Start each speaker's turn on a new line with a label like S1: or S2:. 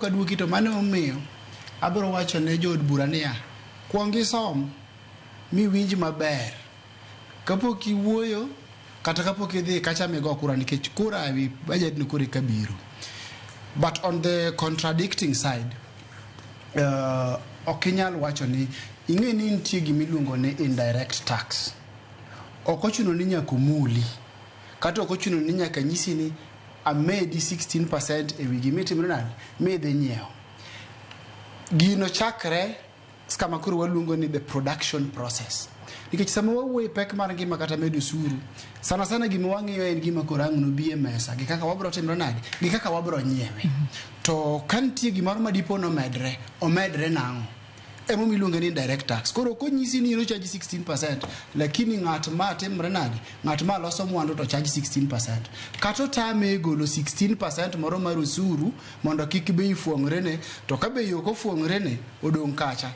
S1: Kaduoki to mane omiyo abiro wacho ne jood bura niya, kuongi som mi winj maber kapok iwuoyo kata kapok idhi kacha migo kura nikech kura wi budget ni kura kabiro. But on the contradicting side, okinyal wacho ni ing'e ni nitie gimiluongo ni indirect tax. Ok ochuno ni nyaka omuli kata ok ochuno ni nyaka nyisi ni amedi 16% e wi gimitimo nade midhi nyiewo. Gino chakre kama koro waluongo ni the production process. Nikech sama wawuoyo pek mar ngima kata medo usuru, sana sana gima wang'iyo en gima koro ang' nobi e mesa gi kaka wabro timro nade gi kaka wabro nyiewe. To ka nitie gimoro ma dipo omedre nang'o emo miluongo ni indirect tax. Koro konyisi ni chaji 16% lakini ng'at ma timre nade, ng'at ma loso mwandu to chaji 16%. Kata tame golo 16% moro mar usuru mondo kik bei fuong're ne, to ka bei ok ofuong're ne odong' kacha.